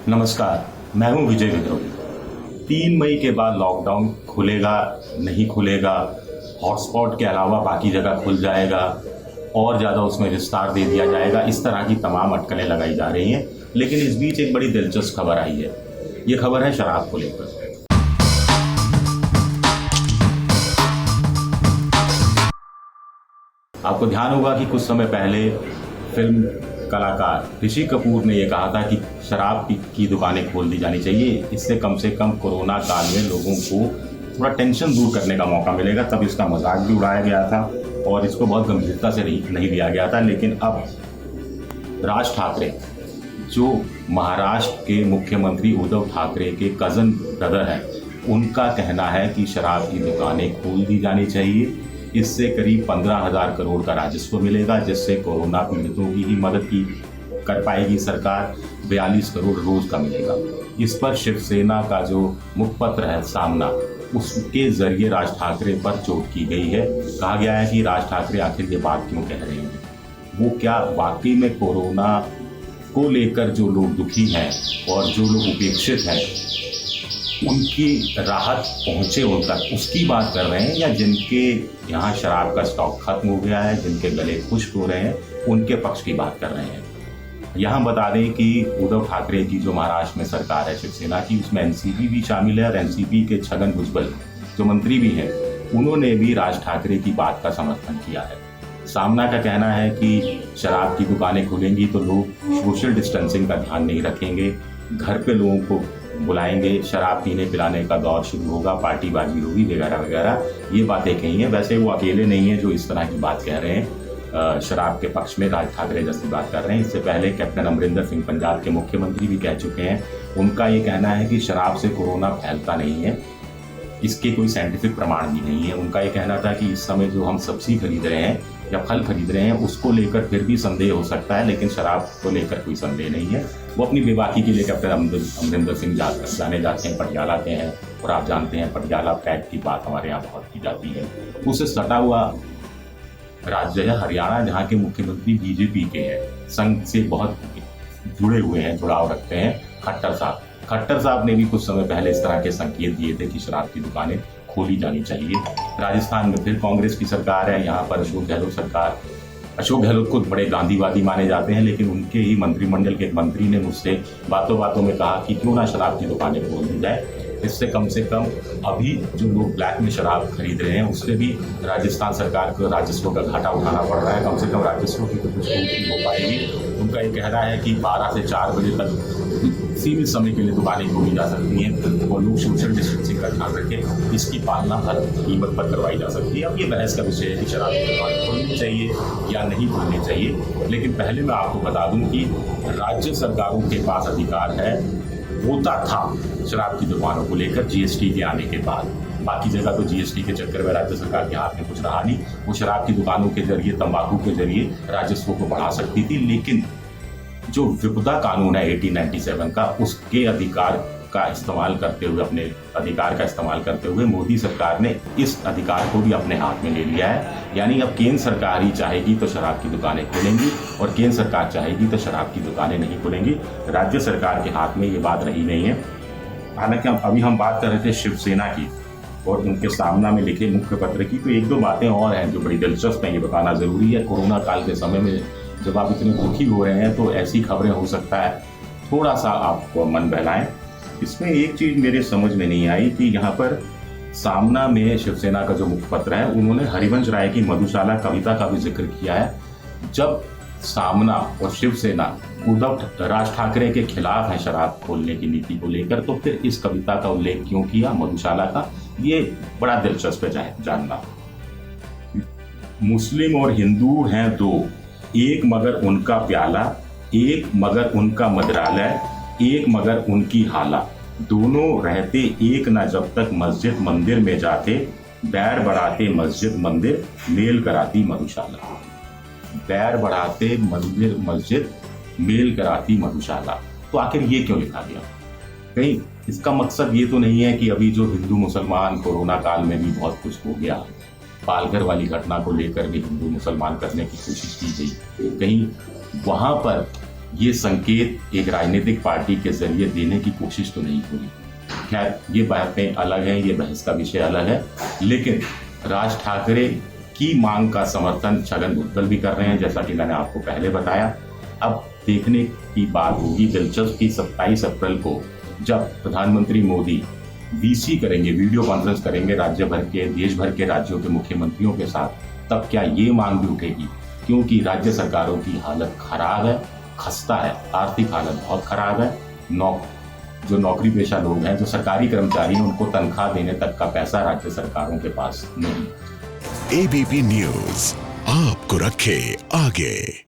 नमस्कार, मैं हूं विजय विद्रोही। 3 मई के बाद लॉकडाउन खुलेगा, नहीं खुलेगा, हॉटस्पॉट के अलावा बाकी जगह खुल जाएगा और ज़्यादा उसमें विस्तार दे दिया जाएगा, इस तरह की तमाम अटकलें लगाई जा रही हैं। लेकिन इस बीच एक बड़ी दिलचस्प खबर आई है। ये खबर है शराब को लेकर। आपको ध्यान होगा कि कुछ समय पहले फिल्म कलाकार ऋषि कपूर ने यह कहा था कि शराब की दुकानें खोल दी जानी चाहिए, इससे कम से कम कोरोना काल में लोगों को थोड़ा टेंशन दूर करने का मौका मिलेगा। तब इसका मजाक भी उड़ाया गया था और इसको बहुत गंभीरता से नहीं लिया गया था। लेकिन अब राज ठाकरे, जो महाराष्ट्र के मुख्यमंत्री उद्धव ठाकरे के कज़न ब्रदर हैं, उनका कहना है कि शराब की दुकानें खोल दी जानी चाहिए। इससे करीब 15,000 करोड़ का राजस्व मिलेगा, जिससे कोरोना पीड़ितों की ही मदद की कर पाएगी सरकार। 42 करोड़ रोज का मिलेगा। इस पर शिवसेना का जो मुखपत्र है सामना, उसके जरिए राज ठाकरे पर चोट की गई है। कहा गया है कि राज ठाकरे आखिर ये बात क्यों कह रहे हैं, वो क्या वाकई में कोरोना को लेकर जो लोग दुखी हैं और जो लोग उपेक्षित हैं उनकी राहत पहुंचे उन तक, उसकी बात कर रहे हैं, या जिनके यहाँ शराब का स्टॉक खत्म हो गया है, जिनके गले खुश्क हो रहे हैं, उनके पक्ष की बात कर रहे हैं। यहाँ बता दें कि उद्धव ठाकरे की जो महाराष्ट्र में सरकार है शिवसेना की, उसमें एनसीपी भी शामिल है और एनसीपी के छगन भुजबल जो मंत्री भी हैं, उन्होंने भी राज ठाकरे की बात का समर्थन किया है। सामना का कहना है कि शराब की दुकानें खुलेंगी तो लोग सोशल डिस्टेंसिंग का ध्यान नहीं रखेंगे, घर पे लोगों को बुलाएंगे, शराब पीने पिलाने का दौर शुरू होगा, पार्टीबाजी होगी वगैरह वगैरह, ये बातें कही हैं। वैसे वो अकेले नहीं हैं जो इस तरह की बात कह रहे हैं, शराब के पक्ष में राज ठाकरे जैसी बात कर रहे हैं। इससे पहले कैप्टन अमरिंदर सिंह पंजाब के मुख्यमंत्री भी कह चुके हैं। उनका ये कहना है कि शराब से कोरोना फैलता नहीं है, इसके कोई साइंटिफिक प्रमाण भी नहीं है। उनका ये कहना था कि इस समय जो हम सब्जी खरीद रहे हैं या फल खरीद रहे हैं, उसको लेकर फिर भी संदेह हो सकता है, लेकिन शराब को लेकर कोई संदेह नहीं है। वो अपनी बेबाकी के लिए कैप्टन अमरिंदर सिंह जाने जाते हैं, पटियाला के हैं, और आप जानते हैं पटियाला पैक्ट की बात हमारे यहाँ बहुत की जाती है। उससे सटा हुआ राज्य है हरियाणा, जहाँ के मुख्यमंत्री बीजेपी के हैं, संघ से बहुत जुड़े हुए हैं, जुड़ाव रखते हैं। खट्टर साहब ने भी कुछ समय पहले इस तरह के संकेत दिए थे कि शराब की दुकानें खोली जानी चाहिए। राजस्थान में फिर कांग्रेस की सरकार है, यहाँ पर अशोक गहलोत को बड़े गांधीवादी माने जाते हैं, लेकिन उनके ही मंत्रिमंडल के एक मंत्री ने मुझसे बातों बातों में कहा कि क्यों ना शराब की दुकानें खोल दी जाए, इससे कम से कम अभी जो लोग ब्लैक में शराब खरीद रहे हैं उससे भी राजस्थान सरकार को राजस्व का घाटा उठाना पड़ रहा है। कम से कम राजस्व की तो कुछ पूर्ति हो पाएगी। उनका ये कहना है कि 12 से 4 बजे तक सीमित समय के लिए दुकानें खोली जा सकती हैं और लोग सोशल डिस्टेंसिंग का ध्यान रखें, इसकी पालना हर कीमत पर करवाई जा सकती है। अब ये बहस का विषय है कि शराब की दुकान खोलनी चाहिए या नहीं खोलनी चाहिए। लेकिन पहले मैं आपको बता दूं कि राज्य सरकारों के पास अधिकार होता था शराब की दुकानों को लेकर जीएसटी के आने के बाद। बाकी जगह तो जीएसटी के चक्कर में राज्य सरकार के हाथ में कुछ रहा नहीं। वो शराब की दुकानों के जरिए, तंबाकू के जरिए राजस्व को बढ़ा सकती थी। लेकिन जो विपदा कानून है 1897 का, उसके अधिकार का इस्तेमाल करते हुए, अपने अधिकार का इस्तेमाल करते हुए मोदी सरकार ने इस अधिकार को भी अपने हाथ में ले लिया है। यानी अब केंद्र सरकार ही चाहेगी तो शराब की दुकानें खुलेंगी और केंद्र सरकार चाहेगी तो शराब की दुकानें नहीं खुलेंगी। राज्य सरकार के हाथ में ये बात रही नहीं है। हालांकि अभी हम बात कर रहे थे शिवसेना की और उनके सामना में लिखे मुख्य पत्र की, तो 1-2 बातें और हैं जो बड़ी दिलचस्प हैं, ये बताना ज़रूरी है। कोरोना काल के समय में जब आप इतने दुखी हो रहे हैं तो ऐसी खबरें हो सकता है थोड़ा सा आपको मन बहलाएं। इसमें एक चीज़ मेरे समझ में नहीं आई कि यहाँ पर सामना में शिवसेना का जो मुखपत्र है, उन्होंने हरिवंश राय की मधुशाला कविता का भी जिक्र किया है। जब सामना और शिवसेना उद्धव राज ठाकरे के खिलाफ है शराब खोलने की नीति को लेकर, तो फिर इस कविता का उल्लेख क्यों किया, मधुशाला का? ये बड़ा दिलचस्प है जानना। मुस्लिम और हिंदू हैं दो, एक मगर उनका प्याला, एक मगर उनका मदरालय, एक मगर उनकी हाला, दोनों रहते एक न जब तक मस्जिद मंदिर में जाते, बैर बढ़ाते मस्जिद मंदिर, मेल कराती मधुशाला। बैर बढ़ाते मंदिर मस्जिद, मेल कराती मधुशाला। तो आखिर ये क्यों लिखा गया? कहीं इसका मकसद ये तो नहीं है कि अभी जो हिंदू मुसलमान कोरोना काल में भी बहुत कुछ हो गया, पालघर वाली घटना को लेकर भी हिंदू मुसलमान करने की कोशिश की गई, कहीं वहां पर ये संकेत एक राजनीतिक पार्टी के जरिए देने की कोशिश तो नहीं हो रही। खैर, ये बातें अलग हैं, ये बहस का विषय अलग है, लेकिन राज ठाकरे की मांग का समर्थन छगन भुजबल भी कर रहे हैं, जैसा कि मैंने आपको पहले बताया। अब देखने की बात होगी दिलचस्प की 27 अप्रैल को जब प्रधानमंत्री मोदी वीसी करेंगे, वीडियो कॉन्फ्रेंस करेंगे राज्य भर के, देश भर के राज्यों के मुख्यमंत्रियों के साथ, तब क्या ये मांग भी उठेगी? क्योंकि राज्य सरकारों की हालत खराब है, खस्ता है, आर्थिक हालत बहुत खराब है। जो नौकरी पेशा लोग हैं, जो सरकारी कर्मचारी हैं, उनको तनख्वाह देने तक का पैसा राज्य सरकारों के पास नहीं। एबीपी न्यूज आपको रखे आगे।